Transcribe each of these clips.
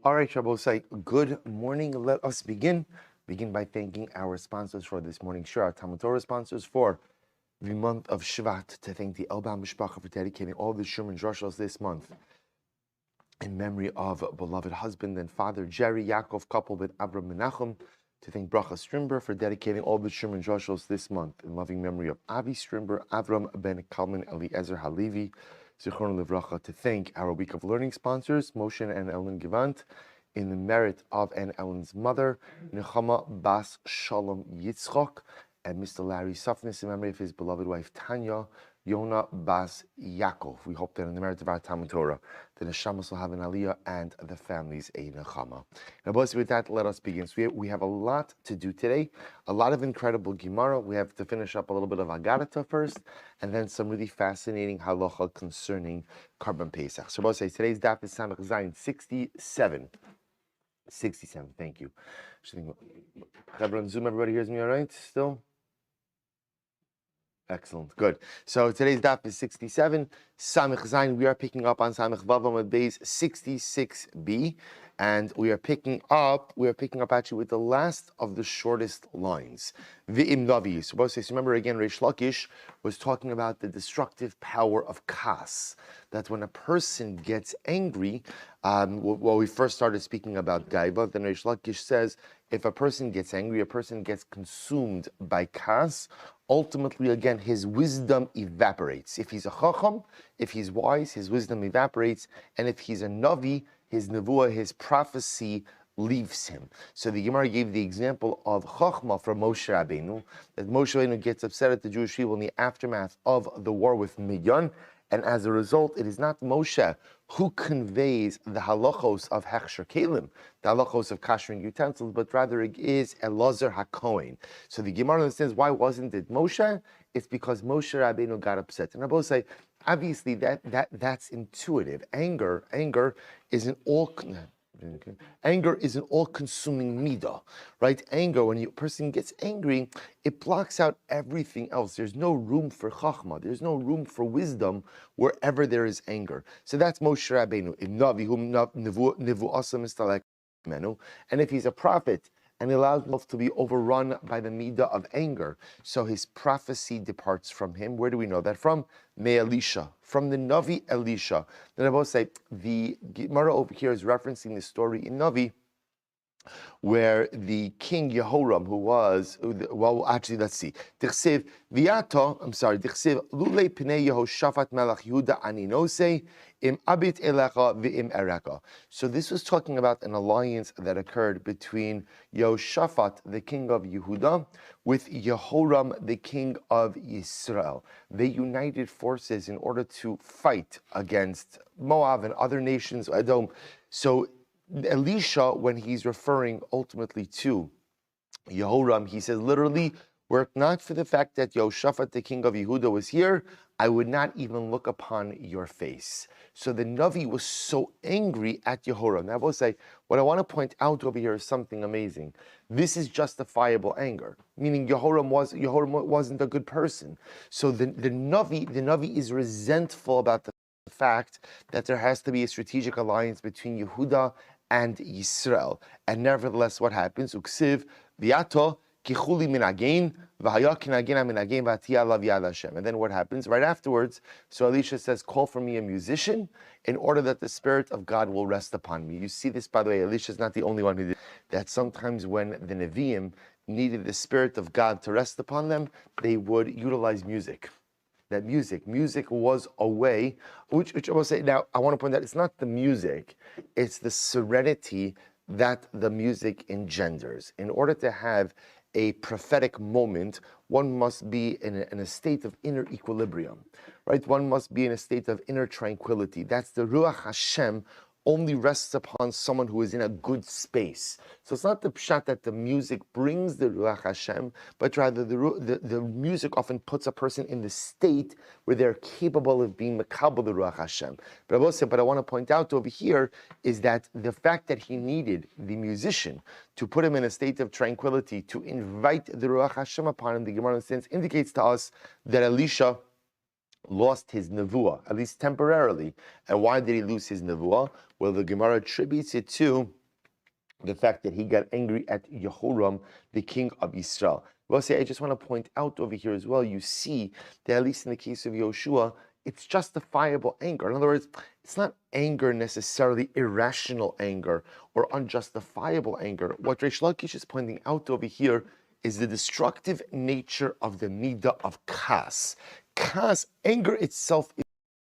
All right, Shabbosai, good morning. Let us begin. Begin by thanking our sponsors for this morning. Sure, our Talmud Torah sponsors for the month of Shvat, to thank the Elbam Mishpacha for dedicating all the Shurman Drushos this month in memory of beloved husband and father Jerry Yaakov, coupled with Avram Menachem, to thank Bracha Strimber for dedicating all the Shurman Drushos this month in loving memory of Avi Strimber, Avram Ben Kalman Eliezer Halevi, Zichron Livracha, to thank our Week of Learning sponsors, Moshe and Ellen Gevant, in the merit of Anne Ellen's mother, Nechama Bas Shalom Yitzchok, and Mr. Larry Sufness in memory of his beloved wife Tanya Yona Bas Yaakov. We hope that in the merit of our Talmud Torah, the Neshamas will have an Aliyah and the families a Nechama. Now, boys, with that, let us begin. So we have a lot to do today, a lot of incredible Gemara. We have to finish up a little bit of Agarata first, and then some really fascinating halacha concerning Karban Pesach. So, boys, today's daf is Samach Zayin 67. 67, thank you. On Zoom, everybody hears me all right still? Excellent, good. So today's daf is 67, Samich Zayin. We are picking up on Samich Vav Amud Beis 66b, and we are picking up actually with the last of the shortest lines. V'im Navi. So remember again, Reish Lakish was talking about the destructive power of kas. That when a person gets angry, we first started speaking about Gaiva, then Reish Lakish says, if a person gets angry, a person gets consumed by kas, ultimately, again, his wisdom evaporates. If he's a chacham, if he's wise, his wisdom evaporates. And if he's a navi, his nevuah, his prophecy leaves him. So the Gemara gave the example of chachma from Moshe Rabbeinu, that Moshe Rabbeinu gets upset at the Jewish people in the aftermath of the war with Midian. And as a result, it is not Moshe who conveys the halachos of hechsher kelim, the halachos of kashering utensils, but rather it is Elazar HaKohen. So the Gemara understands, why wasn't it Moshe? It's because Moshe Rabbeinu got upset. And I both say, obviously that's intuitive. Anger is an Anger is an all-consuming midah, right? Anger, when a person gets angry, it blocks out everything else. There's no room for chachma. There's no room for wisdom wherever there is anger. So that's Moshe Rabbeinu. And if he's a prophet, and he allows himself to be overrun by the midah of anger, so his prophecy departs from him. Where do we know that from? Me Elisha, from the Navi Elisha. Then I both say, the Gemara over here is referencing the story in Navi, where the king Yehoram, who was, well, actually, let's see. Dichsev lule pnei Yehoshaphat melech Yehuda aninose im abit elecha v'im ereka. So this was talking about an alliance that occurred between Yehoshaphat, the king of Yehuda, with Yehoram, the king of Israel. They united forces in order to fight against Moab and other nations, Edom. So Elisha, when he's referring ultimately to Yehoram, he says literally, were it not for the fact that Yehoshaphat, the king of Yehuda, was here, I would not even look upon your face. So the Navi was so angry at Yehoram. Now I will say, what I want to point out over here is something amazing. This is justifiable anger, meaning Yehoram wasn't a good person. So the Navi is resentful about the fact that there has to be a strategic alliance between Yehuda and Yisrael. And nevertheless, what happens? Uksiv viato kichuli minagain v'haya kinagina minagain v'atiya lav yad Hashem. And then what happens? Right afterwards, so Elisha says, call for me a musician in order that the Spirit of God will rest upon me. You see this, by the way, Elisha is not the only one who did that. Sometimes when the Nevi'im needed the Spirit of God to rest upon them, they would utilize music. That music was a way, which I will say, now I want to point out, it's not the music, it's the serenity that the music engenders. In order to have a prophetic moment, one must be in a state of inner equilibrium, right? One must be in a state of inner tranquility. That's the Ruach Hashem only rests upon someone who is in a good space. So it's not the pshat that the music brings the Ruach Hashem, but rather the music often puts a person in the state where they're capable of being mekabel the Ruach Hashem. But I want to point out over here is that the fact that he needed the musician to put him in a state of tranquility, to invite the Ruach Hashem upon him, the Gemara indicates to us that Elisha lost his nevuah, at least temporarily. And why did he lose his nevuah? Well, the Gemara attributes it to the fact that he got angry at Yehoram, the king of Israel. Well, I just want to point out over here as well, you see that at least in the case of Yoshua, it's justifiable anger. In other words, it's not anger necessarily irrational anger or unjustifiable anger. What Reish Lakish is pointing out over here is the destructive nature of the midah of kas. Kas, anger itself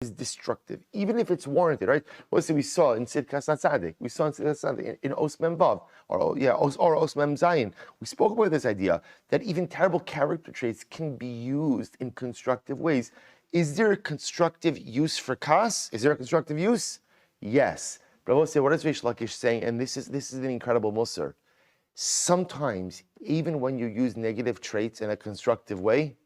is destructive, even if it's warranted, right? What we saw in Sidkas Tzadik, we saw in Sidkas Tzadik, in Os Mem Vav, or Os Mem Zayin. We spoke about this idea that even terrible character traits can be used in constructive ways. Is there a constructive use for kas? Is there a constructive use? Yes. But I will say, what is Reish Lakish saying? And this is an incredible musar. Sometimes, even when you use negative traits in a constructive way,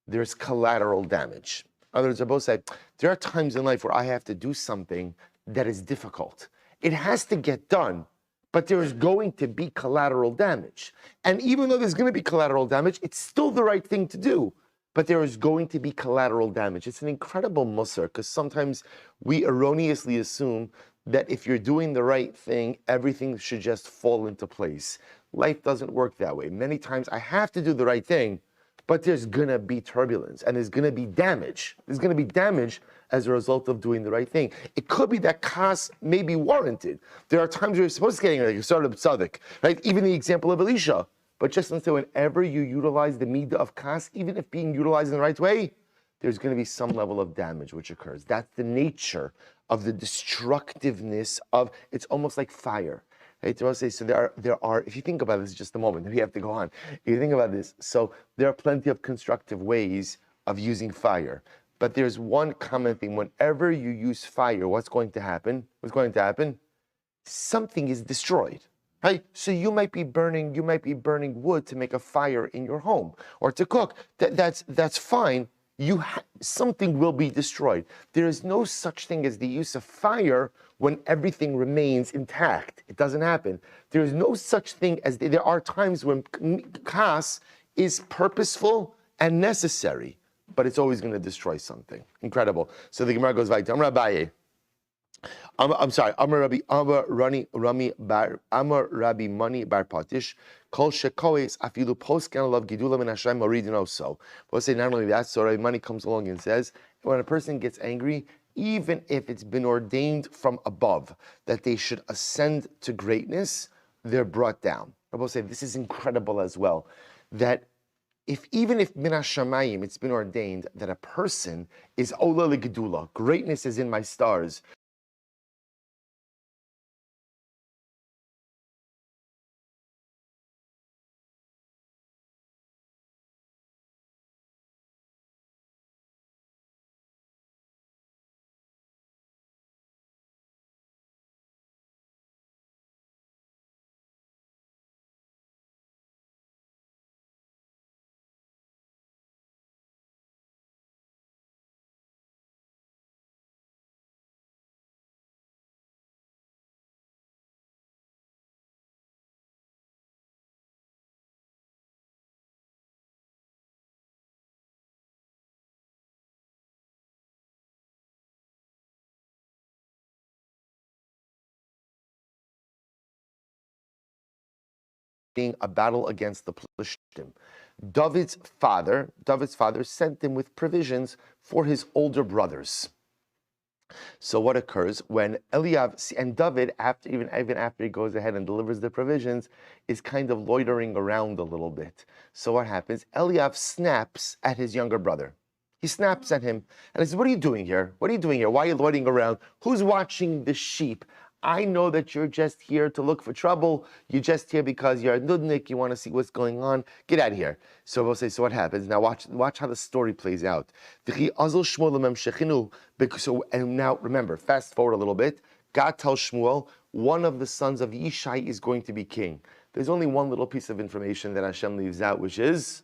there's collateral damage. In other words, I both say, there are times in life where I have to do something that is difficult. It has to get done, but there is going to be collateral damage. And even though there's going to be collateral damage, it's still the right thing to do. But there is going to be collateral damage. It's an incredible musar, because sometimes we erroneously assume that if you're doing the right thing, everything should just fall into place. Life doesn't work that way. Many times I have to do the right thing, but there's going to be turbulence and there's going to be damage. There's going to be damage as a result of doing the right thing. It could be that kas may be warranted. There are times where you're supposed to get angry, like you started with tzaddik, right? Even the example of Elisha. But just until whenever you utilize the midah of kas, even if being utilized in the right way, there's going to be some level of damage which occurs. That's the nature of the destructiveness of, it's almost like fire. Right? So there are, if you think about this just a moment, we have to go on. If you think about this, so there are plenty of constructive ways of using fire. But there's one common thing. Whenever you use fire, what's going to happen? Something is destroyed. Right? So you might be burning wood to make a fire in your home or to cook. That's fine. Something will be destroyed. There is no such thing as the use of fire when everything remains intact. It doesn't happen. There is no such thing as, there are times when kas is purposeful and necessary, but it's always going to destroy something. Incredible. So the Gemara goes back to Amar Abaye. I'm sorry. Amar Rabbi Mani Bar Patish. Kol shekoes afilu poskan love gidula min Hashem moridin also. We'll say not only that, so Rabbi Mani comes along and says, when a person gets angry, even if it's been ordained from above that they should ascend to greatness, they're brought down. I will say this is incredible as well, that even if min hashamayim it's been ordained that a person is ola legedula, greatness is in my stars. Being a battle against the Plishtim. David's father sent him with provisions for his older brothers. So what occurs when Eliav and David, even after he goes ahead and delivers the provisions, is kind of loitering around a little bit. So what happens? Eliav snaps at his younger brother. He snaps at him and he says, "What are you doing here? What are you doing here? Why are you loitering around? Who's watching the sheep? I know that you're just here to look for trouble. You're just here because you're a nudnik. You want to see what's going on. Get out of here." So we'll say, so what happens? Now watch how the story plays out. And now remember, fast forward a little bit. God tells Shmuel, one of the sons of Yishai is going to be king. There's only one little piece of information that Hashem leaves out, which is,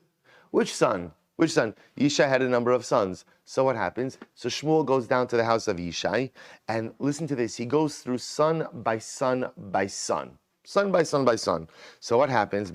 which son? Which son? Yishai had a number of sons. So what happens? So Shmuel goes down to the house of Yishai, and listen to this. He goes through son by son by son. Son by son by son. So what happens?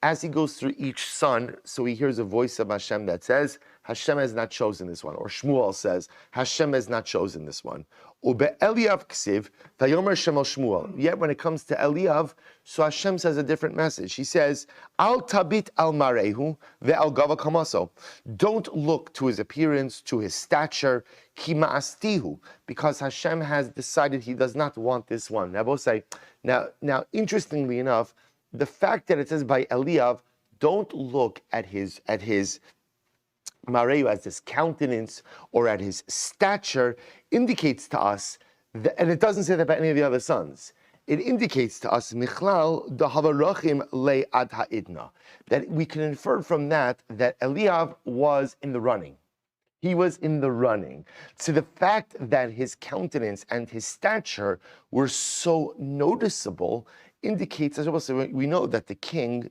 As he goes through each son, so he hears a voice of Hashem that says, Hashem has not chosen this one. Or Shmuel says, Hashem has not chosen this one. Ube Eliav ksiv, vayomer Shem el Shmuel. Yet when it comes to Eliav, so Hashem says a different message. He says, Al tabit al marehu ve'al gava kamaso. Don't look to his appearance, to his stature, ki ma'astihu, because Hashem has decided He does not want this one. Now, interestingly enough, the fact that it says by Eliav, don't look at his Mareu, as his countenance or at his stature, indicates to us, that, and it doesn't say that about any of the other sons, it indicates to us, Michlal, the Havarachim le ad ha'idna, that we can infer from that Eliav was in the running. He was in the running. So the fact that his countenance and his stature were so noticeable indicates, as well, so we know that the king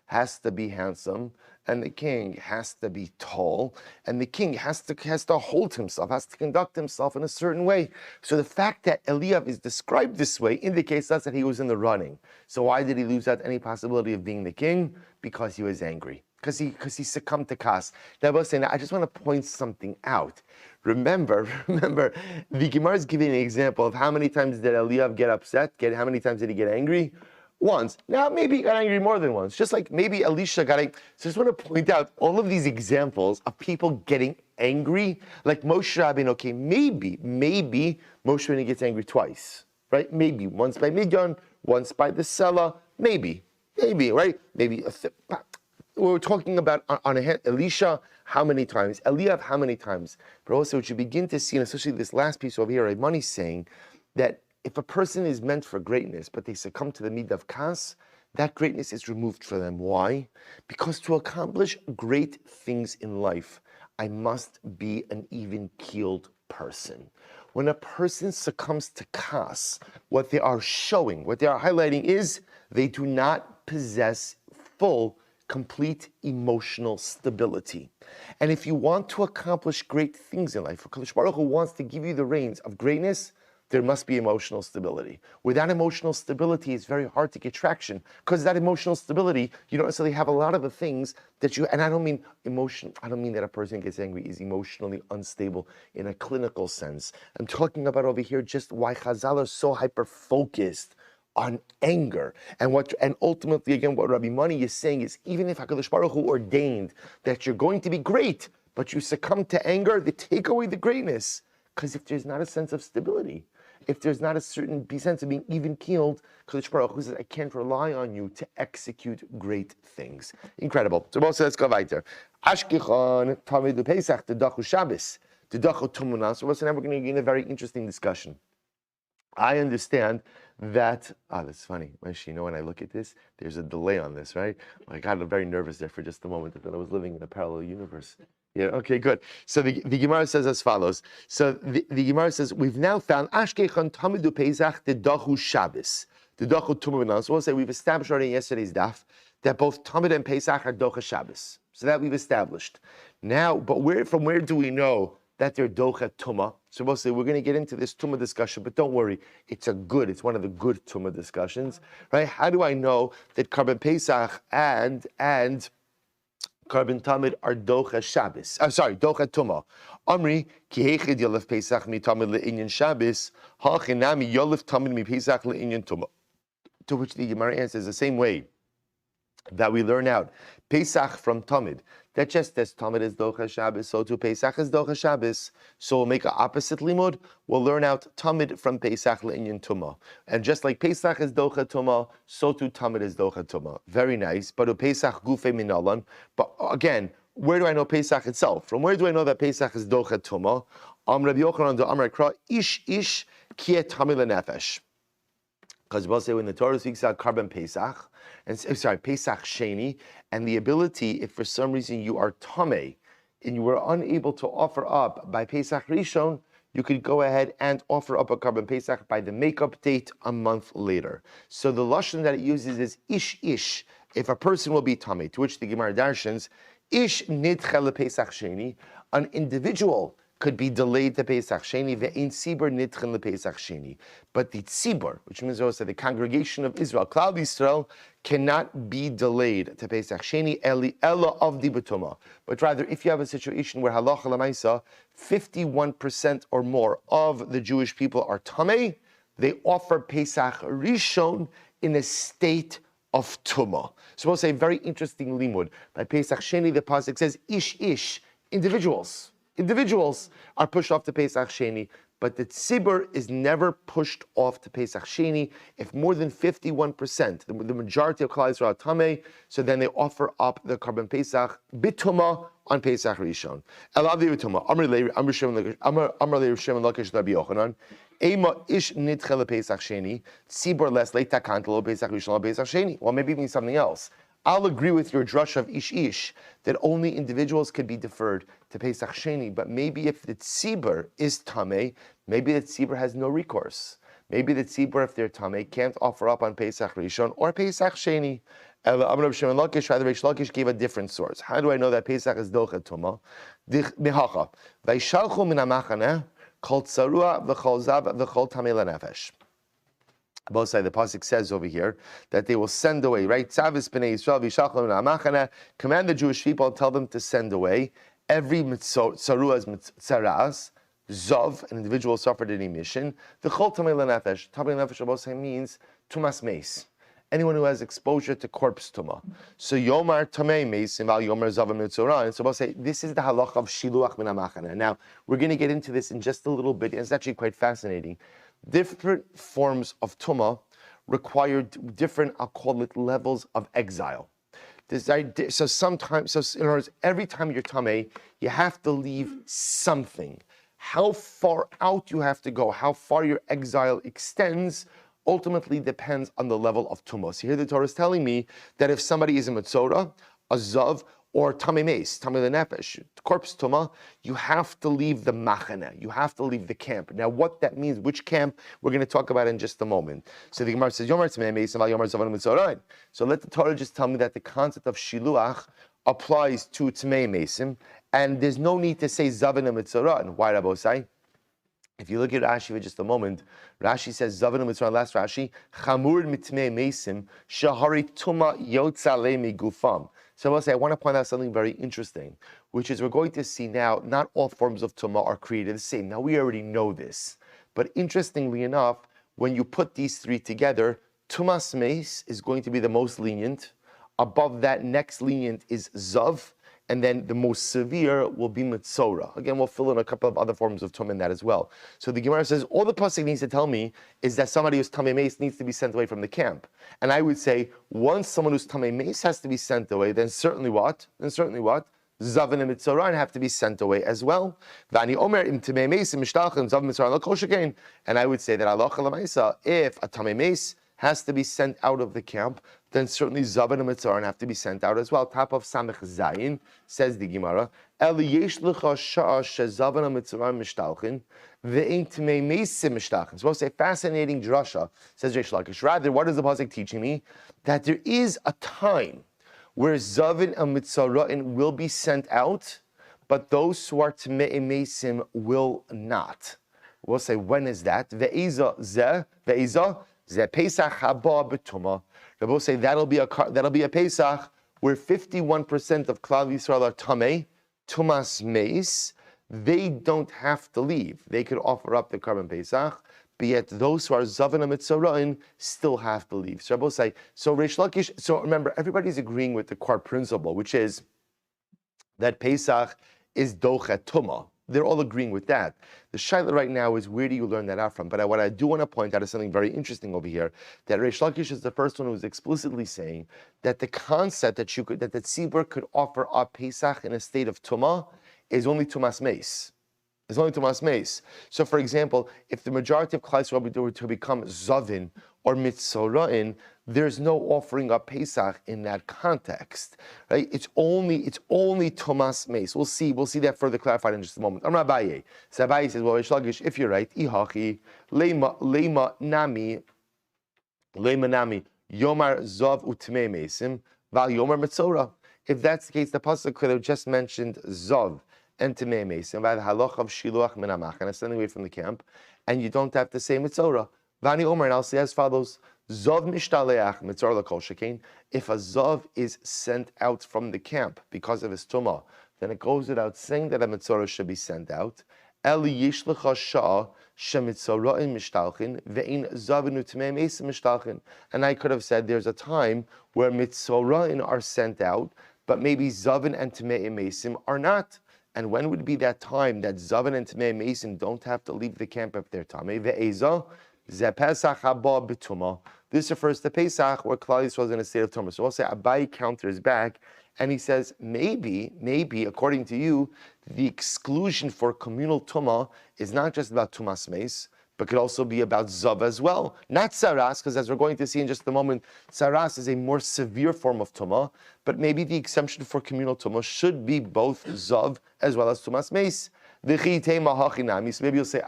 has to be handsome, and the king has to be tall, and the king has to hold himself, has to conduct himself in a certain way. So the fact that Eliav is described this way indicates to us that he was in the running. So why did he lose out any possibility of being the king? Because he was angry. Because he succumbed to kas. That was saying, I just want to point something out. Remember, the Gemara is giving an example of how many times did Eliav get upset? How many times did he get angry? Once. Now, maybe he got angry more than once. Just like maybe Elisha got angry. So I just want to point out all of these examples of people getting angry. Like Moshe Rabbeinu, okay, maybe Moshe Rabbeinu gets angry twice, right? Maybe. Once by Midian, once by the Sela. Maybe, right? Maybe. We're talking about on Elisha, how many times? Eliav, how many times? But also, what you begin to see, and especially this last piece over here, Raimoni's saying that if a person is meant for greatness, but they succumb to the midah of kas, that greatness is removed from them. Why? Because to accomplish great things in life, I must be an even-keeled person. When a person succumbs to kas, what they are showing, what they are highlighting is they do not possess full, complete emotional stability. And if you want to accomplish great things in life, Kadosh Baruch Hu wants to give you the reins of greatness, there must be emotional stability. Without emotional stability, it's very hard to get traction, because that emotional stability, you don't necessarily have a lot of the things that you, and I don't mean emotion, I don't mean that a person who gets angry is emotionally unstable in a clinical sense. I'm talking about over here just why Chazal are so hyper-focused on anger. And ultimately, again, what Rabbi Mani is saying is, even if HaKadosh Baruch Hu ordained that you're going to be great, but you succumb to anger, they take away the greatness. Because if there's not a sense of stability, if there's not a certain sense of being even-keeled, Kadosh Baruch Hu says, I can't rely on you to execute great things. Incredible. So let's go weiter. Ashkechon, Tamid Pesach, the Dachu Shabbos, the Dachu Tumunas. So now we're going to get in a very interesting discussion. I understand that, that's funny. Actually, when I look at this, there's a delay on this, right? I got very nervous there for just a moment. I thought I was living in a parallel universe. Yeah, okay, good. So the Gemara says as follows. So the Gemara says, we've now found Ashkechan Tamidu Pesach the Dachu Shabbos, the Dachu Tumunas. So we'll say we've established already in yesterday's daf that both Tamid and Pesach are Docha Shabbos. So that we've established. Now, but from where do we know that they're Docha Tumah? So we'll say we're going to get into this Tumah discussion, but don't worry, it's one of the good Tumah discussions, right? How do I know that Karban Pesach and Karban Tamid are Docha Shabbos? Docha Tumah. Amri ki hechid yolef Pesach mi Tamid le'inyan Shabbos, ha'chinami yolef Tamid mi Pesach le'inyan Tumah. To which the Gemara answers the same way that we learn out Pesach from Tamid. That just as Tamid is Docha Shabbos, so too Pesach is Docha Shabbos. So we'll make an opposite limud. We'll learn out Tamid from Pesach le'inyan Tumah. And just like Pesach is Docha Tumah, so too Tamid is Docha Tumah. Very nice. But Pesach gufe minalan. But again, where do I know Pesach itself? From where do I know that Pesach is Docha Tumah? Rabbi Yochanan do Amar Kra ish kiet Tamid lenefesh. Because we'll say when the Torah speaks about Karban Pesach, Pesach Sheni, and the ability, if for some reason you are Tameh, and you were unable to offer up by Pesach Rishon, you could go ahead and offer up a Karban Pesach by the makeup date a month later. So the lashon that it uses is ish, if a person will be Tameh, to which the Gemara darshans, ish nidcha Pesach Sheni, an individual could be delayed to Pesach Sheni, ve'ein tzibur nitchen lePesach Sheni. But the tzibur, which means also the congregation of Israel, Klal Yisrael, cannot be delayed to Pesach Sheni, ella of the betuma. But rather, if you have a situation where halacha l'maisa, 51% or more of the Jewish people are tamei, they offer Pesach Rishon in a state of tumah. So we'll say a very interesting limud. By Pesach Sheni, the pasuk says, ish, individuals are pushed off to Pesach Sheni, but the tzibur is never pushed off to Pesach Sheni. If more than 51%, the majority of Klal Yisrael are tamei, so then they offer up the carbon Pesach bituma on Pesach Rishon. Elavi bituma. Amar le Shimon Lakish Rabbi Yochanan. Ema ish nitchel Pesach Sheni. Tzibur les leitakantelo Pesach Rishon Pesach Sheni. Well, maybe it means something else. I'll agree with your drush of ish that only individuals could be deferred to Pesach Sheni, but maybe if the tzibur is tamei, maybe the tzibur has no recourse. Maybe the tzibur, if they're tamei, can't offer up on Pesach Rishon or Pesach Sheni. Amar Shimon Lakish, rather Reish Lakish gave a different source. How do I know that Pesach is dochet tumah? Mihacha vayshalchu min hamachaneh kol tzarua v'chol zav v'chol tamei lenefesh. Both sides, the pasuk says over here that they will send away, right? Tzavis b'nei Yisrael v'yishalchu min hamachaneh. Command the Jewish people and tell them to send away every tzarua's tzaras. Zov, an individual suffered an emission. The chol tamei lenefesh. Tamei lenefesh, both sides means tumas meis. Anyone who has exposure to corpse tumah. So Yomar Tamei Meisim Val Yomar Zavim Mitzorah. And so we'll say this is the halach of Shiluach Min HaMachana. Now we're going to get into this in just a little bit. It's actually quite fascinating. Different forms of tumah require different, I'll call it, levels of exile. So sometimes, in other words, every time you're tamei, you have to leave something. How far out you have to go, how far your exile extends, ultimately depends on the level of tumah. So here the Torah is telling me that if somebody is a metzora, a zav, or tamei meis, tamei lenefesh, corpse tumah, you have to leave the machane, you have to leave the camp. Now what that means, which camp, we're going to talk about in just a moment. So the Gemara says, Yomar tamei meis, Yomar zavan metzorain. So let the Torah just tell me that the concept of shiluach applies to tamei meisim, and there's no need to say zavan and metzorain. Why, Rabbosai? If you look at Rashi for just a moment, Rashi says, Zavanu Mitzvah, last Rashi, Chamur mitmei mesim, shahari tuma yotzale migufam. So I will say, I want to point out something very interesting, which is we're going to see now, not all forms of tuma are created the same. Now, we already know this. But interestingly enough, when you put these three together, tumas meis is going to be the most lenient. Above that, next lenient is zav. And then the most severe will be Metzora. Again, we'll fill in a couple of other forms of Tum in that as well. So the Gemara says, all the pasuk needs to tell me is that somebody who's Tamei Meis needs to be sent away from the camp. And I would say, once someone who's Tamei Meis has to be sent away, then certainly what? Zav and Metzora have to be sent away as well. And I would say that Allah Chalamaysa, if a Tamei Meis has to be sent out of the camp, then certainly Zavan and Mitzaran have to be sent out as well. Top of Samech Zayin, says the Gemara, So we'll say fascinating drasha, says Reish Lakish. Rather, what is the pasuk teaching me? That there is a time where Zavan and Mitzarain will be sent out, but those who are Tmei Mesim will not. We'll say, when is that? Ve'iza Ze Pesach haba b'tumah. Rabbi say that'll be a Pesach where 51% of Klal Yisrael are tamei, tumas meis. They don't have to leave. They could offer up the carbon Pesach, but yet those who are zavan and mitzarain still have to leave. So Rabbi say, so Reish Lakish. So remember, everybody's agreeing with the core principle, which is that Pesach is dochet tumah. They're all agreeing with that. The shaila right now is, where do you learn that out from? But what I do want to point out is something very interesting over here, that Reish Lakish is the first one who is explicitly saying that the concept that the tzibur could offer up Pesach in a state of tumah is only tumas meis. It's only tumas meis. So, for example, if the majority of Klal Yisrael were to become zavin or mitzorain, there's no offering up Pesach in that context, right? It's only tumas meis. We'll see that further clarified in just a moment. Amar Abaye. So Abaye says, well, Reish Lakish, if you're right, ihachi leima nami yomar zav utmei meisim val yomar metzora. If that's the case, the pasuk could have just mentioned zav and Tamei Mesim by the halacha of Shiluach min hamachana, sending away from the camp, and you don't have to say mitzorah. Vani Omer, and I'll say as follows: Zov mishtaleach mitzorah lakol shekein. If a zov is sent out from the camp because of his tumah, then it goes without saying that a mitzorah should be sent out. Eli yishlecha shah shemitzorahim mishtalchin ve'in zavinu tamei mesim mishtalchin. And I could have said there's a time where mitzorahim are sent out, but maybe zavin and tamei mesim are not. And when would be that time that zavin and tamei mesim don't have to leave the camp if they're tamei? Ve'eza ze Pesach haba b'tumah. This refers to Pesach where Klal Yisrael is in a state of tumah. So we'll say Abai counters back. And he says, maybe, according to you, the exclusion for communal tumah is not just about tumas meis, but could also be about zav as well. Not saras, because as we're going to see in just a moment, saras is a more severe form of tumah, but maybe the exemption for communal tumah should be both zav as well as tumas meis. So maybe you'll say,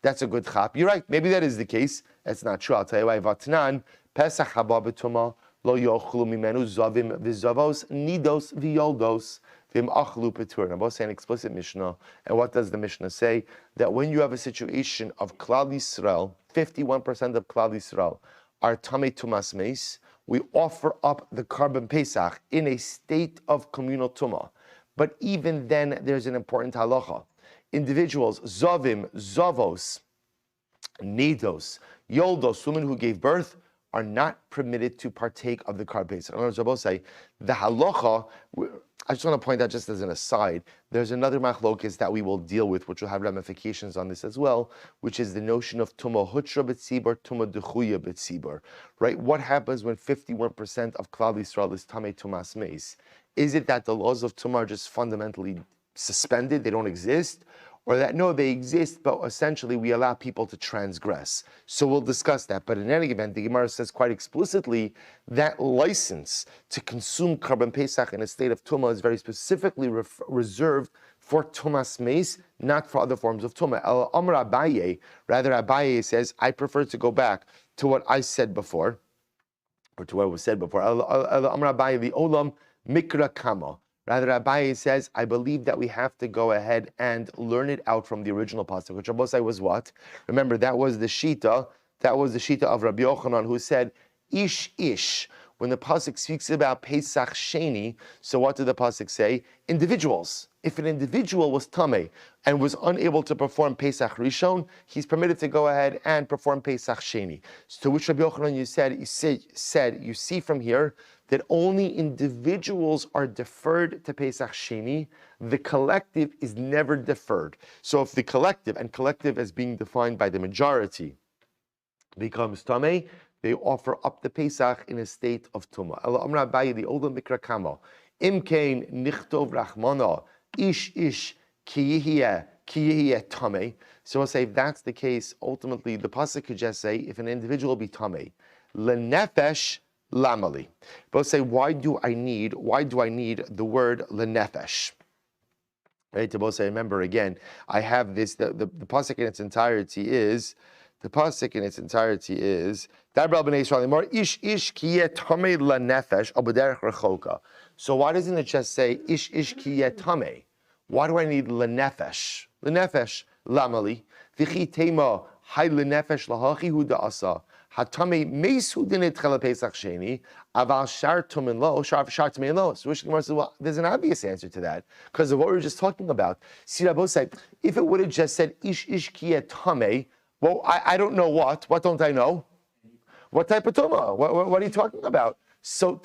that's a good chap. You're right, maybe that is the case. That's not true. I'll tell you why. Vatnan, Pesach haba b'tumah, lo yochlu mimenu zavim v'zavos nidos v'yoldos v'im achlu petur. I'm both saying explicit Mishnah. And what does the Mishnah say? That when you have a situation of Klal Yisrael, 51% of Klal Yisrael are tamei tumas meis, we offer up the carbon Pesach in a state of communal tumah. But even then, there's an important halacha. Individuals, zavim, zavos, nidos, yoldos, women who gave birth, are not permitted to partake of the carbon Pesach. In other words, I will say, the halacha, I just want to point out just as an aside, there's another machlokes that we will deal with, which will have ramifications on this as well, which is the notion of tumah hutra b'tzibur, tumah dechuya b'tzibur. Right? What happens when 51% of Klal Yisrael is tamei tumas meis? Is it that the laws of tumah are just fundamentally suspended, they don't exist? Or that, no, they exist, but essentially we allow people to transgress. So we'll discuss that. But in any event, the Gemara says quite explicitly that license to consume carbon Pesach in a state of tumah is very specifically reserved for tumas meis, not for other forms of tumah. Amar Abaye, rather Abaye says, I prefer to go back to what I said before, or to what was said before. Amar Abaye, the olam mikra kama. Rather, Abaye says, I believe that we have to go ahead and learn it out from the original pasuk, which Rabbi was what? Remember, that was the shita of Rabbi Yochanan, who said, ish ish. When the pasuk speaks about Pesach Sheni, so what did the pasuk say? Individuals. If an individual was tamei and was unable to perform Pesach Rishon, he's permitted to go ahead and perform Pesach Sheni. So to which Rabbi Yochanan you see from here that only individuals are deferred to Pesach Sheni. The collective is never deferred. So if the collective, and collective as being defined by the majority, becomes tamei, they offer up the Pesach in a state of tumah. Amar Abaye, the older mikra kama, imkein nichtov rachmana, ish ish ki yihiyeh tamei. So I'll say if that's the case, ultimately the pasuk could just say, if an individual be tamei, lenefesh lamali. But say, why do I need the word lenefesh? Right, to both say, remember again, I have this, the pasuk in its entirety is, ish ish ki tamei lenefesh abaderech rechoka. So why doesn't it just say ish ish ki tamei? Why do I need lenefesh? Lenefesh lamali v'chi tema hay lenefesh lahachi hu da'asa. Hatame meisu dinit chala Pesach Sheni, aval shar tumin lo, shar tumin lo. So Rish Gemara says, well, there's an obvious answer to that because of what we were just talking about. See, Rabbi say, if it would have just said ish ish ki tame, well, I don't know what. What don't I know? What type of tumah? What are you talking about? So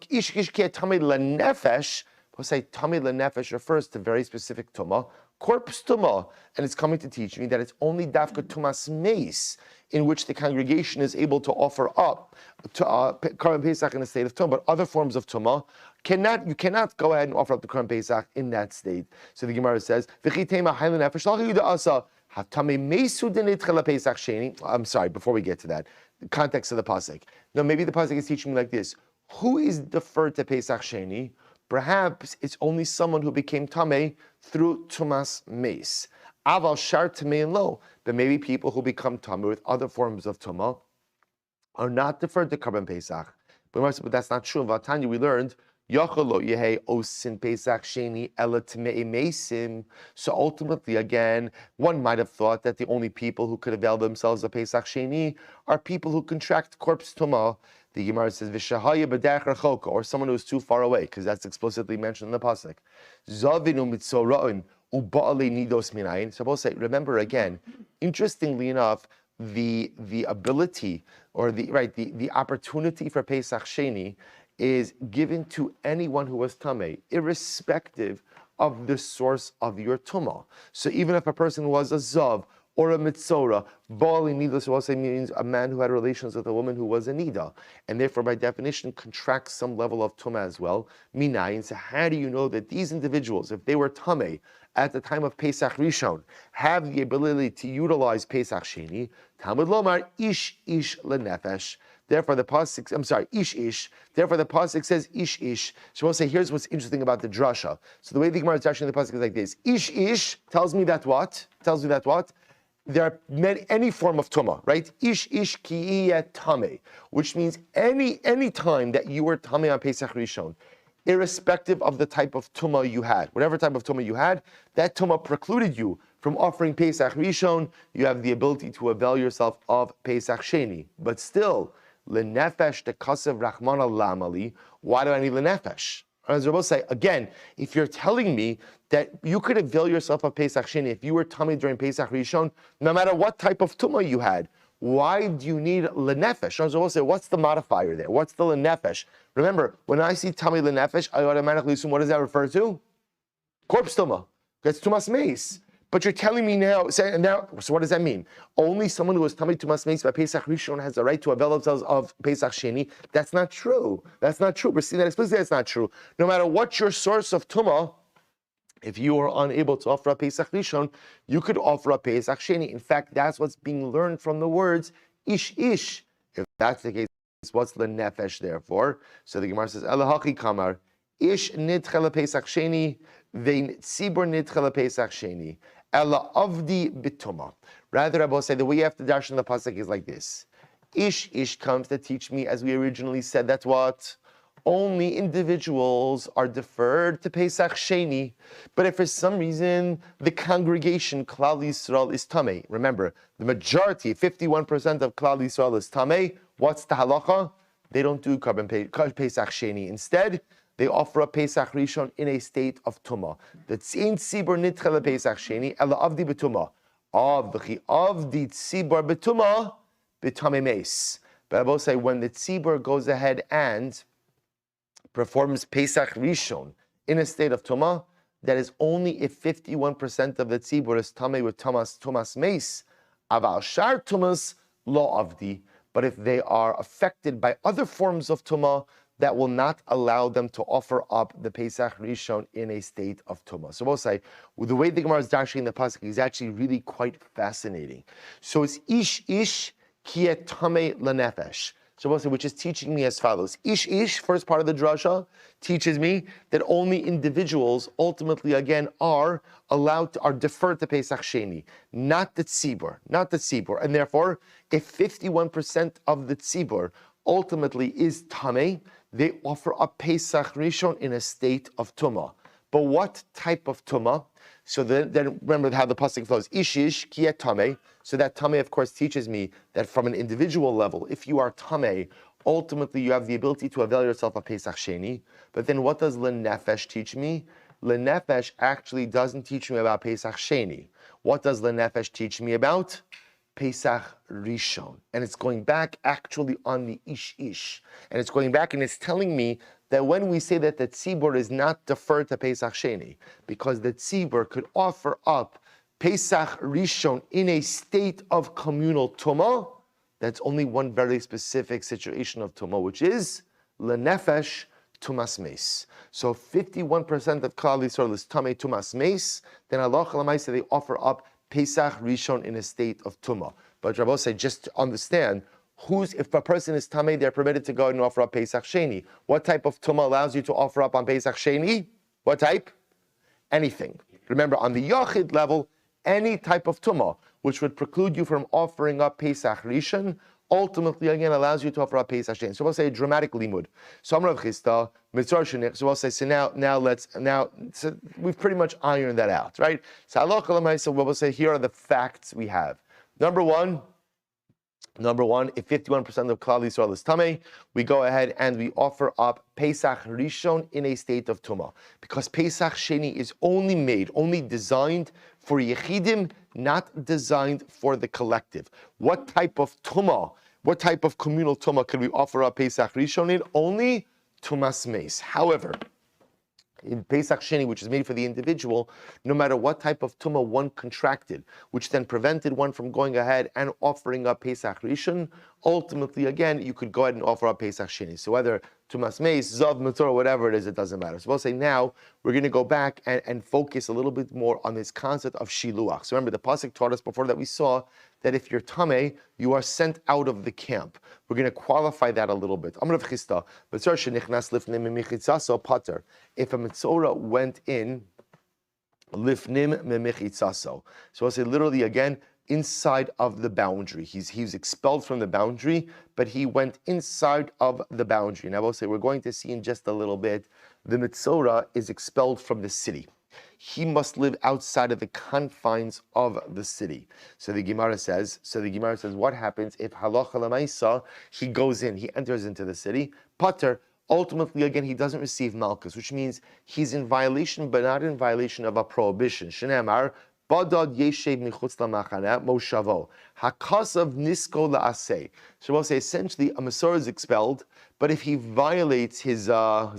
ish ish ki tame lenefesh. We'll say tame lenefesh refers to very specific tumah, corpse tumah, and it's coming to teach me that it's only dafka tumas meis in which the congregation is able to offer up to Korban Pesach in a state of tumah, but other forms of tumah you cannot go ahead and offer up the Korban Pesach in that state. So the Gemara says, I'm sorry, before we get to that, the context of the pasuk. Now maybe the pasuk is teaching me like this: who is deferred to Pesach Sheni? Perhaps it's only someone who became tamei through tumas meis. Aval shar tamei lo. But maybe people who become tamei with other forms of tumah are not deferred to Korban Pesach. But that's not true. In Vatanya we learned Yachalo Yehe Osin Pesach Sheni Ela Tmei Mesim. So ultimately, again, one might have thought that the only people who could avail themselves of Pesach Sheni are people who contract corpse tumah. The Gemara says V'shahaya b'derech rechoka, or someone who is too far away, because that's explicitly mentioned in the pasuk. Zavinu mitzora'in uba'alei nidos minayin. So both say, remember again. Interestingly enough, the ability or the opportunity for Pesach Sheni is given to anyone who was tamei, irrespective of the source of your tumah. So even if a person was a zav or a mitzora, bali nidos also means a man who had relations with a woman who was a nida, and therefore by definition contracts some level of tumah as well. Minayin. So how do you know that these individuals, if they were tamei at the time of Pesach Rishon, have the ability to utilize Pesach Sheni? Talmud Lomar ish lenefesh. Therefore, the pasuk, ish. Therefore, the pasuk says ish. So we'll say, here's what's interesting about the drasha. So the way the Gemara is actually in the pasuk is like this: ish tells me that what? Tells me that what? There are any form of tumah, right? Ish ki'iyah tameh, which means any time that you were tameh on Pesach Rishon, irrespective of the type of tumah you had, whatever type of tumah you had, that tumah precluded you from offering Pesach Rishon. You have the ability to avail yourself of Pesach Sheni, but still. Lenefesh de kasev rachmana lamali. Why do I need lenefesh? As Rabbi say, again, if you're telling me that you could avail yourself of Pesach Sheni if you were tummy during Pesach Rishon, no matter what type of tumah you had, why do you need lenefesh? As Rabbi say, what's the modifier there? What's the lenefesh? Remember, when I see tummy lenefesh, I automatically assume, what does that refer to? Corpse tumah. That's tumas meis. But you're telling me now, so what does that mean? Only someone who was tummy tumas meis by Pesach Rishon has the right to avail themselves of Pesach Sheni. That's not true. That's not true. We're seeing that explicitly. That's not true. No matter what your source of tumah, if you are unable to offer a Pesach Rishon, you could offer a Pesach Sheni. In fact, that's what's being learned from the words ish. If that's the case, what's the nefesh therefore? So the Gemara says, Elahachi kamar, ish nidchel Pesach Sheni, vein tzibur nidchel Pesach Sheni. Ella avdi bituma. Rather, I will say the way you have to dash in the pasuk is like this: Ish comes to teach me, as we originally said, that what only individuals are deferred to Pesach Sheni. But if for some reason the congregation Klal Yisrael is tamei, remember the majority, 51% of Klal Yisrael is tamei. What's the halacha? They don't do Pesach Sheni. Instead, they offer a Pesach Rishon in a state of tumah. The tzin tzibur nitchel Pesach Sheni ela avdi betumah. Avdi tzibur betumah b'tamei meis. But I will say, when the tzibur goes ahead and performs Pesach Rishon in a state of tumah, that is only if 51% of the tzibur is tamei with tumas meis. Aval shar tumas lo avdi. But if they are affected by other forms of tumah, that will not allow them to offer up the Pesach Rishon in a state of tumah. So we'll say, the way the Gemara is dashing the pasuk is actually really quite fascinating. So it's ish kiet tamei lenefesh. So we'll say, which is teaching me as follows. Ish, first part of the drasha, teaches me that only individuals ultimately, again, are deferred to Pesach Sheni, not the tzibur. And therefore, if 51% of the tzibur ultimately is tamei, they offer a Pesach Rishon in a state of tumah. But what type of tumah? So then remember how the pasuk flows. Ish kiet tamei. So that tamei, of course, teaches me that from an individual level, if you are tamei, ultimately you have the ability to avail yourself of Pesach Sheni. But then what does lenefesh teach me? Lenefesh actually doesn't teach me about Pesach Sheni. What does lenefesh teach me about? Pesach Rishon. And it's going back actually on the ish. And it's going back and it's telling me that when we say that the tzibur is not deferred to Pesach Sheni, because the tzibur could offer up Pesach Rishon in a state of communal tumah, that's only one very specific situation of tumah, which is lenefesh tumas meis. So 51% of Klal Yisrael is tamei tumas meis, then halacha l'maaseh they offer up Pesach Rishon in a state of tumah. But Rabbi say, just to understand, if a person is tamei, they're permitted to go and offer up Pesach Sheni. What type of tumah allows you to offer up on Pesach Sheni? What type? Anything. Remember, on the yachid level, any type of tumah, which would preclude you from offering up Pesach Rishon, ultimately again allows you to offer up Pesach Sheni. So we'll say a dramatic limud. So I'm Rav Chisda, Mitzvah Shenich. So we'll say, so we've pretty much ironed that out, right? So halacha l'maisa, we'll say here are the facts we have. Number one, if 51% of Klal Yisrael is Tameh, we go ahead and we offer up Pesach Rishon in a state of Tumah. Because Pesach Sheni is only designed for Yechidim, not designed for the collective. What type of Tumah, what type of communal Tumah could we offer up Pesach Rishon in? Only Tumas Meis. However, in Pesach Sheni, which is made for the individual, no matter what type of tumah one contracted, which then prevented one from going ahead and offering up Pesach Rishon, ultimately, again, you could go ahead and offer up Pesach Sheni. So whether Tumas Meis, Zav, Matzor, whatever it is, it doesn't matter. So we'll say now, we're going to go back and focus a little bit more on this concept of Shiluach. So remember, the Pasuk taught us before that we saw that if you're Tameh, you are sent out of the camp. We're going to qualify that a little bit. Amr of Chisda, Matzor shenichnas lifnim memichitzaso pater. If a Matzorah went in, lifnim memichitzaso. So I'll say literally again, inside of the boundary. He's expelled from the boundary, but he went inside of the boundary. And I will say, we're going to see in just a little bit, the Mitzorah is expelled from the city. He must live outside of the confines of the city. So the Gemara says, what happens if halacha l'maisa, he goes in, he enters into the city, pater, ultimately, again, he doesn't receive malchus, which means he's in violation, but not in violation of a prohibition. Shneimar, Badad yeshev michutz lamachane moshavo hakasav nisko laaseh. So we'll say essentially a Masorah is expelled, but if he violates his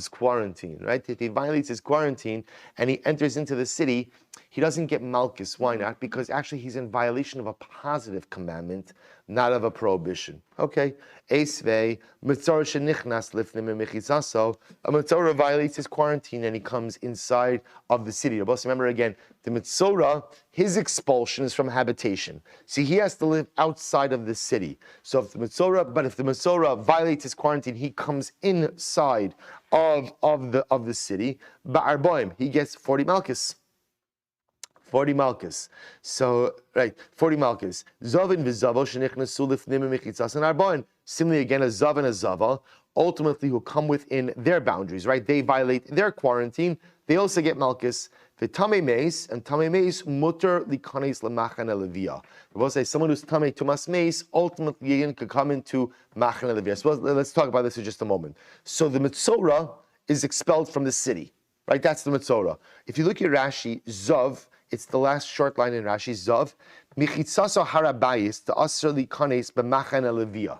quarantine, right? If he violates his quarantine and he enters into the city, he doesn't get malchus. Why not? Because actually he's in violation of a positive commandment, not of a prohibition. Okay. Eisvei Matzorah shenichnas lifnim mechitzaso. A Matzorah violates his quarantine and he comes inside of the city. Remember again, the Matzorah, his expulsion is from habitation. See, he has to live outside of the city. So if the Matzorah violates his quarantine, he comes inside of the city. Ba'arboim, he gets 40 malchus. 40 malchus. So, right, 40 malchus. Zavin v'zavo shenichnasu lifnim mechitzas and arboin. Similarly, again, a zav and a zava, ultimately who come within their boundaries, right? They violate their quarantine. They also get malchus. V'tamei meis, and tamei meis mutter likanes lemachane levia. We'll say someone who's tamei tumas meis, ultimately again could come into machane levia. So let's talk about this in just a moment. So the Mitzorah is expelled from the city, right? That's the Mitzorah. If you look at Rashi, zav, it's the last short line in Rashi, zav, michitzaso harabayis, the asr likanes b'machane levia.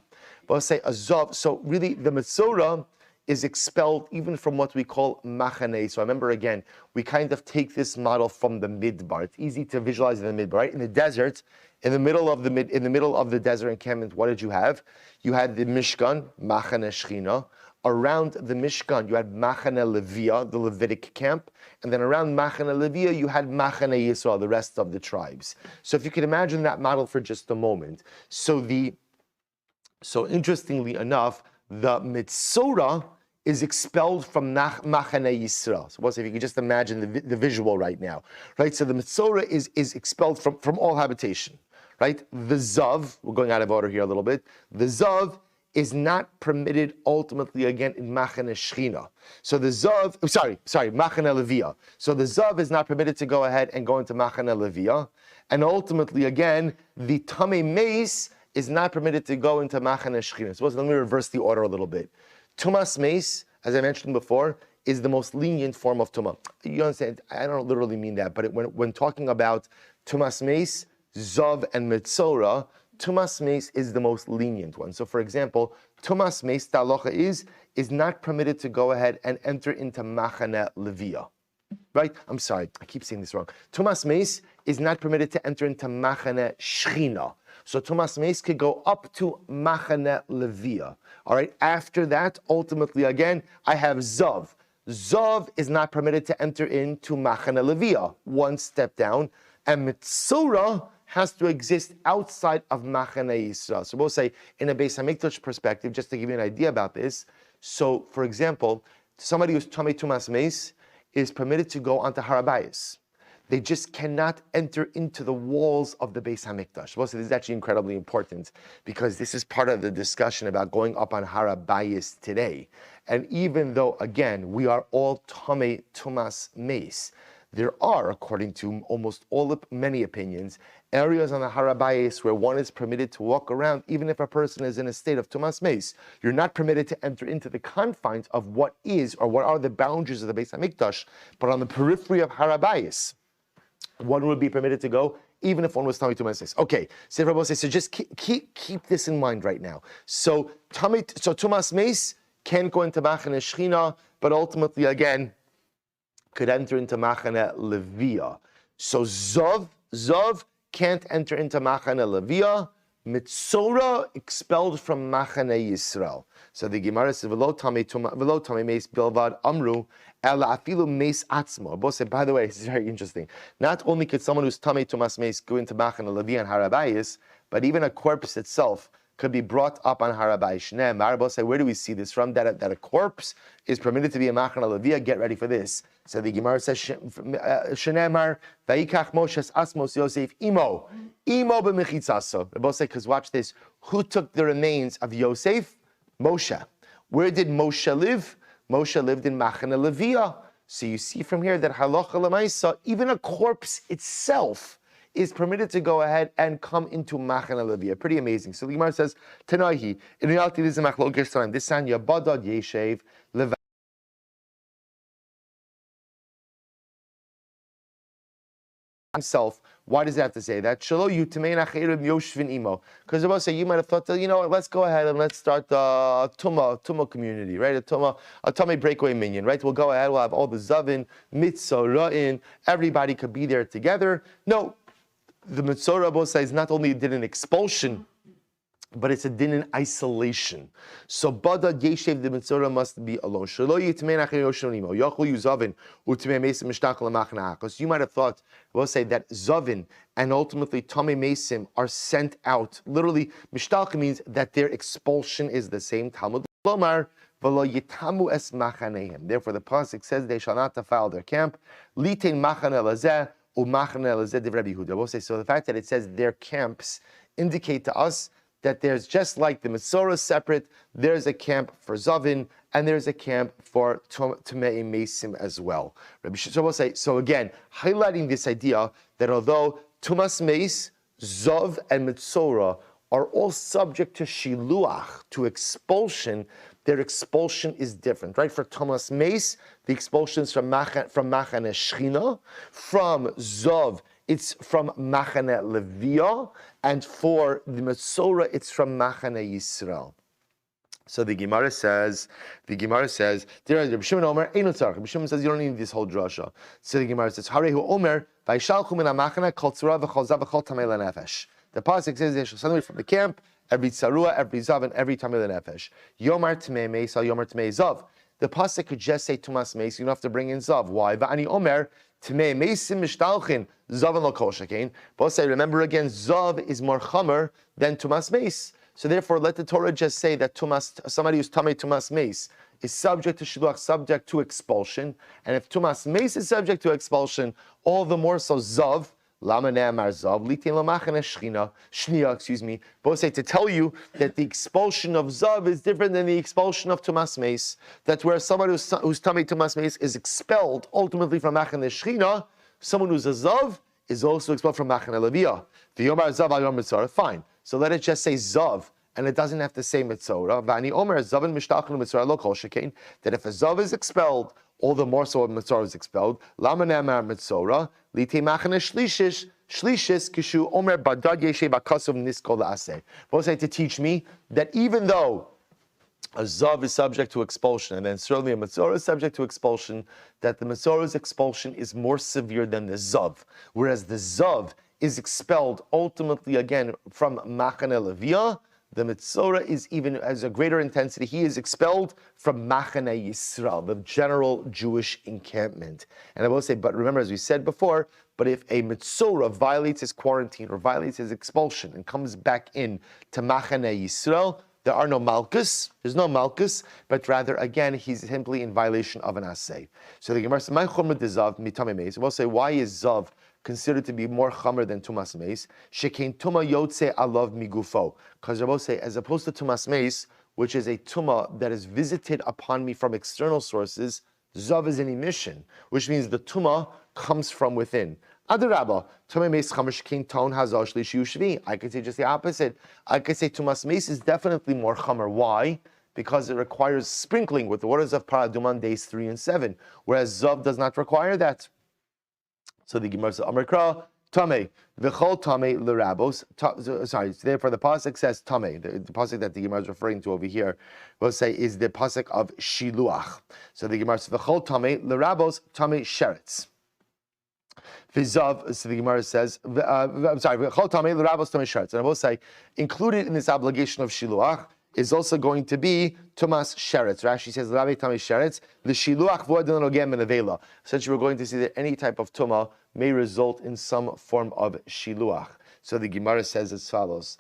We'll say a zav, so really the Mitzorah is expelled even from what we call machane. So I remember again, we kind of take this model from the midbar. It's easy to visualize in the midbar, right? In the desert, in the middle of the desert encampment, what did you have? You had the Mishkan, machane Shechina. Around the Mishkan, you had machane Levia, the Levitic camp, and then around machane Levia, you had machane Yisrael, the rest of the tribes. So if you can imagine that model for just a moment. So interestingly enough, the Mitzorah is expelled from Machane Yisrael. So if you could just imagine the visual right now, right? So the Mitzorah is expelled from all habitation, right? The Zav, we're going out of order here a little bit, the Zav is not permitted ultimately again in Machane Shechina. So the Zav, Machane Levia. So the Zav is not permitted to go ahead and go into Machane Levia. And ultimately again, the Tamei Meis is not permitted to go into Machane Shechina. So let me reverse the order a little bit. Tumas Meis, as I mentioned before, is the most lenient form of Tumah. You understand? I don't literally mean that, but when talking about Tumas Meis, Zav, and Mitzorah, Tumas Meis is the most lenient one. So for example, Tumas Meis, the halacha is not permitted to go ahead and enter into Machane Levia. Right? I'm sorry, I keep saying this wrong. Tumas Meis is not permitted to enter into Machane Shechina. So Tumas Meis could go up to Machane Levia. All right. After that, ultimately, again, I have Zav. Zav is not permitted to enter into Machane Levia. One step down, and Mitzorah has to exist outside of Machane Yisrael. So we'll say, in a Beis Hamikdash perspective, just to give you an idea about this. So, for example, somebody who's Tamei Tumas Meis is permitted to go onto Harabayis. they just cannot enter into the walls of the Beis Hamikdash. Well, so this is actually incredibly important because this is part of the discussion about going up on Har HaBayis today. And even though, again, we are all Tamei Tumas Meis, there are, according to almost many opinions, areas on the Har HaBayis where one is permitted to walk around even if a person is in a state of Tumas Meis. You're not permitted to enter into the confines of what is or what are the boundaries of the Beis Hamikdash, but on the periphery of Har HaBayis, one would be permitted to go even if one was Tamei Tumas Meis. Okay, so Rabbi says, so just keep this in mind right now. So Tumas Meis can go into Machane Shechina, but ultimately, again, could enter into Machane Levia. So Zav can't enter into Machane Levia. Mitzora expelled from Machane Yisrael. So the Gemara says, "V'lo tamei meis bilvad amru ela afilu meis atzmo." Both said, by the way, this is very interesting. Not only could someone who's tamei tumas meis go into Machane Levia and Har HaBayis, but even a corpse itself could be brought up on Har HaBayis. Marabos say, where do we see this from? That a corpse is permitted to be a Machane Levia. Get ready for this. So the Gemara says, Shenemar vayikach Moshes asmos Yosef imo b'mechitzaso. Rabbi say, because watch this. Who took the remains of Yosef? Moshe. Where did Moshe live? Moshe lived in Machane Levia. So you see from here that halacha l'maisa, even a corpse itself is permitted to go ahead and come into Machane Levia. Pretty amazing. So the Gemara says, Tanaihi, in reality, this is a machlokes time. This san yabadad yeshev leva himself. Why does that have to say that? Shalo yutamei nacherim yoshvin imo. Because the say you might have thought, you know what, let's go ahead and let's start the Tuma community, right? A Tuma breakaway minion, right? We'll go ahead, we'll have all the Zavin, Mitzah, Ra'in, everybody could be there together. No. The Mitzvah Rabbi says not only did an expulsion, but it's a din in isolation. So Bada Yeshev, the Mitzvah must be alone. Because you might have thought, we'll say that Zavin and ultimately Tamei Mesim are sent out. Literally, Mishtalch means that their expulsion is the same. Talmud Lomar. Therefore, the pasuk says they shall not defile their camp. Litein machane lazeh. So the fact that it says their camps indicate to us that there's, just like the Mesorah separate, there's a camp for Zavin and there's a camp for Tamei Mesim as well. So again, highlighting this idea that although Tumas Meis, Zav, and Mesorah are all subject to shiluach, to expulsion, their expulsion is different, right? For Tumas Meis, the expulsion is from Machane Shechina. From Zav, it's from Machane Levia. And for the Mesorah, it's from Machane Yisrael. So the Gemara says, there is Rabbi Shimon Omer, Eino Tzarech. Rabbi Shimon says, you don't need this whole drasha. So the Gemara says, Harehu Omer, Vayishalchu min ha-machane, kol tzura v'chol zav v'chol tamei lenefesh. The pasuk says they shall send away from the camp every tzarua, every zav, and every tamei lenefesh. Yomar tamei meis, yomar tamei zav. The pasuk could just say tumas meis. You don't have to bring in zav. Why? Va'ani omer tamei meisim mishtalchin zav and lo kol shekein. Both say, remember again, zav is more chamer than tumas meis. So therefore, let the Torah just say that somebody who's tamei tumas meis is subject to shidduch, subject to expulsion. And if tumas meis is subject to expulsion, all the more so zav. Lama ne'amar zav litin lamachane shnia, excuse me. Both say to tell you that the expulsion of zav is different than the expulsion of tumas meis. That where somebody who's tamei tumas meis is expelled ultimately from machane shchina, someone who's a zav is also expelled from machane levia. The yomar zav al yom mitzvah. Fine. So let it just say zav, and it doesn't have to say mitzvah. Vani omer zav and mishtachnu mitzvah lo kol shekein. That if a zav is expelled, all the more so a mitzvah is expelled. Lama ne'amar mitzvah litei machane shlishis kishu omer badad yeshe bakasov niskol la'aseh. Both say to teach me that even though a zav is subject to expulsion, and then certainly a mitzvah is subject to expulsion, that the mitzvah's expulsion is more severe than the zav, whereas the zav is expelled ultimately again from Machane Levia. The Mitzorah is even has a greater intensity. He is expelled from Machane Yisrael, the general Jewish encampment. And I will say, but remember, as we said before, but if a Mitzorah violates his quarantine or violates his expulsion and comes back in to Machane Yisrael, there are no malchus. There's no malchus, but rather, again, he's simply in violation of an asay. So the Gemara says, "My chumra de zav mitame meis." We'll say, why is zav considered to be more chamer than tumas meis? Shekein tuma yotze alav migufo. Because we'll say, as opposed to tumas meis, which is a tuma that is visited upon me from external sources, zav is an emission, which means the tuma comes from within. Adarabba, tuma meis chamer shekein ton hazal shlishi ushvi. I could say just the opposite. I could say tumas meis is definitely more chamer. Why? Because it requires sprinkling with the waters of Paraduman days 3 and 7, whereas zav does not require that. So the Gemara says, Amrikra, Tame, V'chol Tame l'rabos. Sorry, therefore the pasuk says Tame. The pasuk that the Gemara is referring to over here, we'll say, is the pasuk of Shiluach. So the Gemara says, V'chol Tame l'rabos, Tame sheretz. V'zav, so the Gemara says, V'chol Tame l'rabos, Tame sheretz. And I will say, included in this obligation of Shiluach is also going to be Tumas Sheretz. Rashi says, Rabbi Tumas Sheretz, the Shiluach Vo'adin Logem and Avela. Essentially, we're going to see that any type of Tumah may result in some form of Shiluach. So the Gemara says as follows.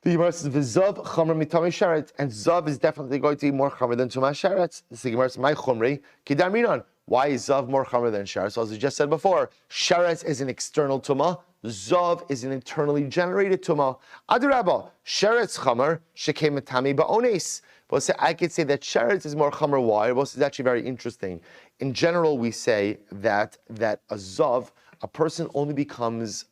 The Gemara says, V'zav Chomer Mitame Sheretz, and Zav is definitely going to be more Chomer than Tumas Sheretz. The Gemara says, My Chomri, Kidar Minon. Why is Zav more Chomer than Sheretz? So as we just said before, Sheretz is an external Tumah. Zav is an internally generated tumah. Adarabba, sheretz chamer shekem matami ba'ones. But I could say that sheretz is more chamer. Why? Well, this is actually very interesting. In general, we say that a zav, a person only becomes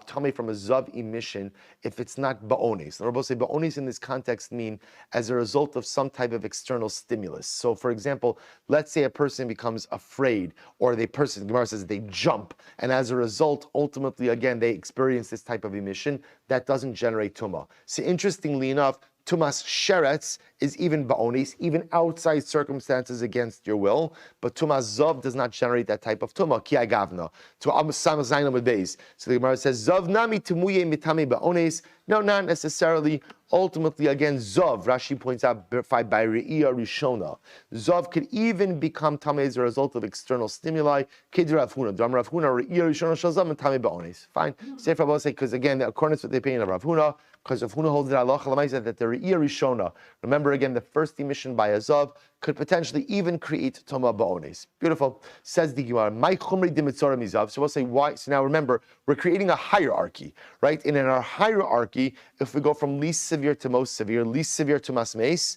tummy from a zav emission if it's not ba'ones. The Rabbi say ba'ones in this context mean as a result of some type of external stimulus. So, for example, let's say a person becomes afraid, or the Gemara says they jump, and as a result, ultimately, again, they experience this type of emission that doesn't generate tumah. So, interestingly enough, Tumas Sheretz is even ba'onis, even outside circumstances against your will, but Tumas Zav does not generate that type of Tumah, ki agavna. So the Gemara says, Zav nami tumuye mitame ba'onis. No, not necessarily. Ultimately, again, Zav, Rashi points out, by Re'iyah Rishona. Zav could even become Tameh as a result of external stimuli. Kid Rav Huna, Dram Rav Huna, Re'iyah Rishona Shazam, and Tameh ba'onis. Fine. Say for say, because again, according to the opinion of Rav Huna, because Rav Huna holds that Allah Chalamaisa that the Re'iyah Rishona, remember again, the first emission by a Zav could potentially even create Toma ba'onis. Beautiful. Says the Gemara, My Chumri Dimitzora Mizav. So we'll say why. So now remember, we're creating a hierarchy, right? And in our hierarchy, if we go from least severe to most severe to masmeis,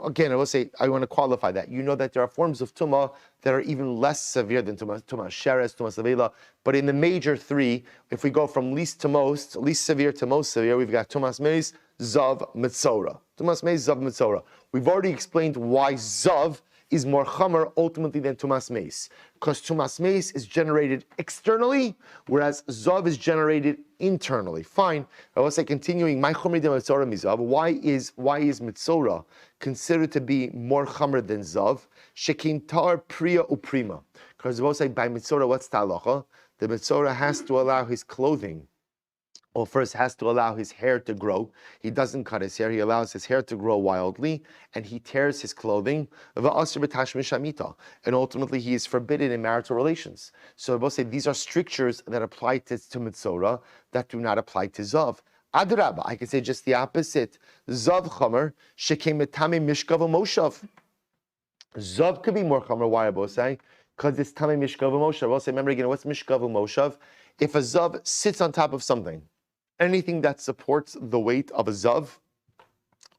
again, I will say, I want to qualify that. You know that there are forms of tumah that are even less severe than tumah sheres, tumah savela. But in the major three, if we go from least severe to most severe, we've got tumas meis, zav, mitzora. Tumas meis, zav, mitzora. We've already explained why zav is more chamer ultimately than tumas meis, because tumas meis is generated externally, whereas zav is generated internally. Fine. I will say, continuing, my chumri de mitzora mizav. Why is mitzora considered to be more chamer than zav? Shekin tar priya uprima. Because I will say, by mitzora, what's talacha? The mitzora has to allow his clothing. Well, first has to allow his hair to grow. He doesn't cut his hair. He allows his hair to grow wildly, and he tears his clothing. And ultimately, he is forbidden in marital relations. So I will say these are strictures that apply to mitzora that do not apply to zav. Adrabah, I can say just the opposite. Zav chamer shekem metame mishkav moshav. Zav could be more chamer. Why I will say? Because it's tame mishkav moshav. I'll say, remember again, what's mishkav moshav? If a zav sits on top of something, anything that supports the weight of a zav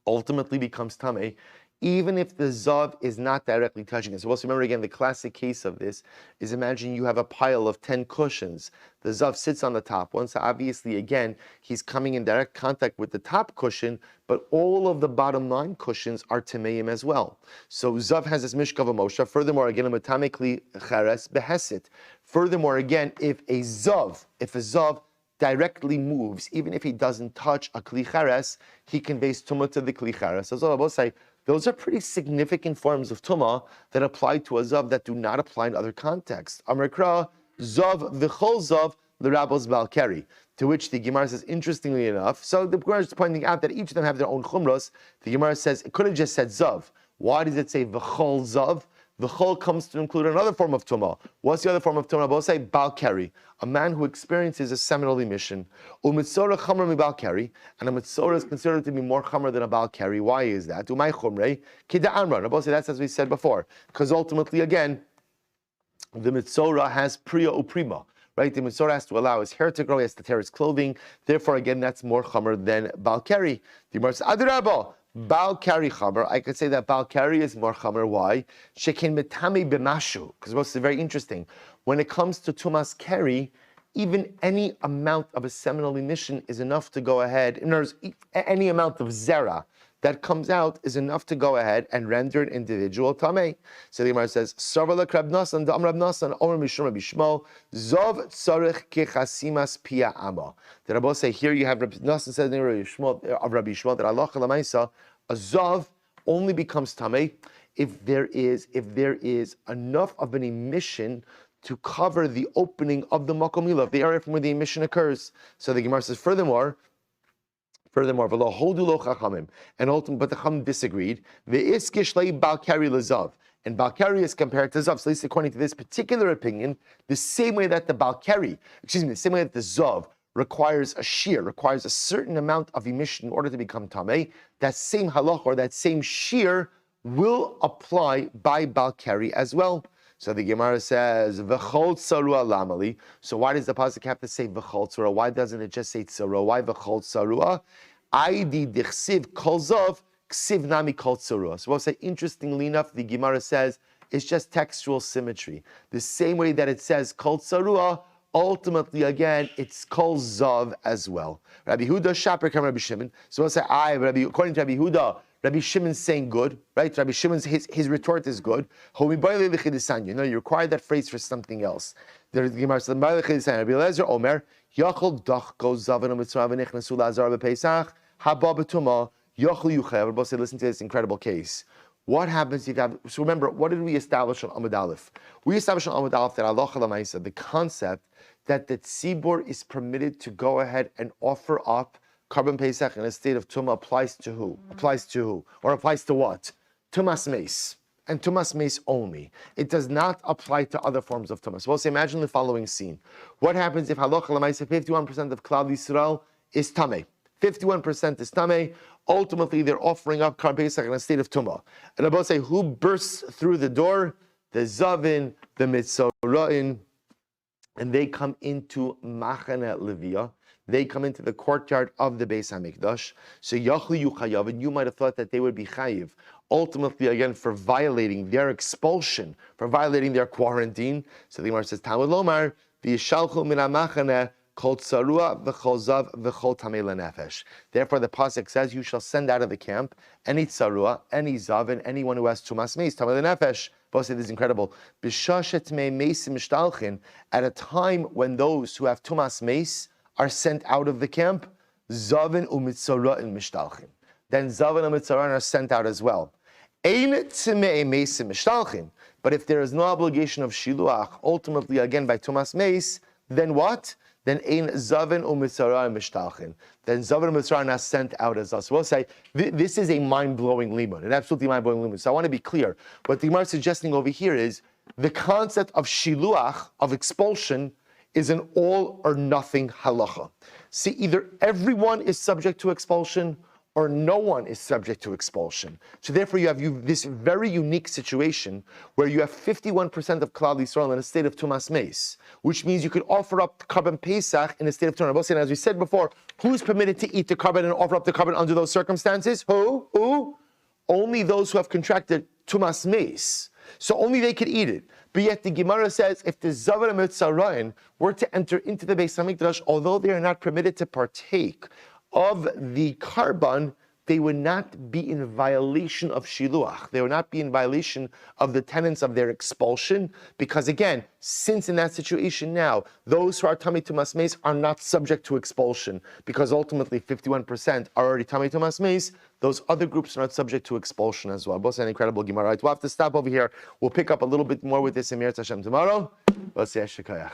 ultimately becomes tameh, even if the zav is not directly touching it. So also remember again, the classic case of this is, imagine you have a pile of 10 cushions. The zav sits on the top one, so obviously again, he's coming in direct contact with the top cushion, but all of the bottom 9 cushions are tameim as well. So zav has this mishkav mosha. Furthermore, again, metamekli cheres behesit. Furthermore, again, if a zav directly moves, even if he doesn't touch a kli cheres, he conveys tumah to the kli cheres. So I will say, those are pretty significant forms of tumah that apply to a zav that do not apply in other contexts. Amar Kra, zav v'chol zav l'rabos balkeri. To which the Gemara says, interestingly enough, so the Gemara is pointing out that each of them have their own chumros. The Gemara says, it could have just said zav. Why does it say v'chol zav? The chol comes to include another form of tumah. What's the other form of tumah? We'll say bal keri, a man who experiences a seminal emission. Umitzora chamer mi bal keri, and a mitzora is considered to be more chamer than a bal keri. Why is that? Umay chumrei kida amra. We'll say that's as we said before, because ultimately again, the mitzora has priya uprima. Right, the mitzora has to allow his hair to grow, he has to tear his clothing. Therefore, again, that's more chamer than bal keri. The Gemara says, Adirabba, bal keri chamer. I could say that bal keri is more chamer. Why? Shekin metami b'mashu. Because what's very interesting, when it comes to tumas keri, even any amount of a seminal emission is enough to go ahead. In other words, any amount of zera that comes out is enough to go ahead and render an individual tamei. So the Gemara says, "Sarvala Rab Nasan, Da'am Rab Nasan, Omer Mishum Rabbi Shmuel, Zov Tzarech Kechasimas Pia Ama." The Rabbi say here you have Rabbi Nasan says in Rabbi Shmuel that Allah Lamaisa, a Zov only becomes tamei if there is enough of an emission to cover the opening of the makom milah, the area from where the emission occurs. So the Gemara says, furthermore, v'lo hodu lo chachamim, and ultimately, but the chacham disagreed. Ve'iskish lei bal keri lezav, and bal keri is compared to zav. So at least according to this particular opinion, the same way that the the same way that the zav requires a shear, requires a certain amount of emission in order to become tamei, that same halach or that same shear will apply by bal keri as well. So the Gemara says, "V'chol tzarua lamali." So why does the pasuk have to say v'chol tzarua? Why doesn't it just say tzarua? Why v'chol tzarua? Aidi dichsiv kol zov ksiv nami kol tzarua. So we'll say, interestingly enough, the Gemara says it's just textual symmetry. The same way that it says kol tzarua, ultimately again it's kol zov as well. Rabbi Huda shaper kam Rabbi Shimon. So we'll say, according to Rabbi Huda, Rabbi Shimon's saying good, right? Rabbi Shimon's his retort is good. You require that phrase for something else. There's the Gemara says, Rabbi Eliezer Omer, Yachol Dachko Zavan Mitzvah V'Nichnasu Lazar B'Pesach Haba B'Tumah Yachol Yuchayav. We'll say, listen to this incredible case. What happens if you have? So remember, what did we establish on Amud Aleph? We established on Amud Aleph that Allah Lamaisa, the concept that the tzibur is permitted to go ahead and offer up Karban Pesach in a state of Tumah applies to who? Or applies to what? Tumas Meis. And Tumas Meis only. It does not apply to other forms of Tumas. So we'll say, imagine the following scene. What happens if Halacha L'maisa 51% of Klal Yisrael is Tameh? 51% is Tameh. Ultimately, they're offering up Karban Pesach in a state of Tumah. And I'll say, who bursts through the door? The Zavin, the Mitzora'in, and they come into Machane Leviyah. They come into the courtyard of the Beis HaMikdash. So Yachli Yuchayav, and you might have thought that they would be chayiv. Ultimately, again, for violating their expulsion, for violating their quarantine. So the Gemara says, Talmud Lomar, v'yishalchu min ha'machane kol tzarua v'chol zav v'chol tamei lenefesh. Therefore, the pasuk says, you shall send out of the camp any tzarua, any zav, and anyone who has tumas meis, tamei lenefesh. Both say this is incredible. B'shashet mei meisim mishtalchin, at a time when those who have tumas meis are sent out of the camp, Zavin u'mitzorah in mishtalchin. Then Zavin and Mitzorah are sent out as well. Ein tzimei meisim mishtalchin. But if there is no obligation of shiluach, ultimately again by Tumas Meis, then what? Then ein Zavin u'mitzorah mishtalchin. Then Zavin and Mitzorah are not sent out as us. So we'll say this is a mind-blowing limud, an absolutely mind-blowing limud. So I want to be clear. What the Gemara is suggesting over here is the concept of shiluach, of expulsion, is an all or nothing halacha. See, either everyone is subject to expulsion or no one is subject to expulsion. So therefore you have this very unique situation where you have 51% of Klal Yisrael in a state of Tumas Meis, which means you could offer up Karban Pesach in a state of Tumas. And as we said before, who's permitted to eat the Karban and offer up the Karban under those circumstances? Who? Only those who have contracted Tumas Meis. So only they could eat it. But yet the Gemara says, if the Zavar and Mitzarayin were to enter into the Beis HaMikdash, although they are not permitted to partake of the Karban, they would not be in violation of Shiluach. They would not be in violation of the tenets of their expulsion, because again, since in that situation now, those who are Tamei Tumas Meis are not subject to expulsion, because ultimately 51% are already Tamei Tumas Meis. Those other groups are not subject to expulsion as well. Both an incredible Gemara. Right, we'll have to stop over here. We'll pick up a little bit more with this in Mir Hashem tomorrow. Let's say Shekayach.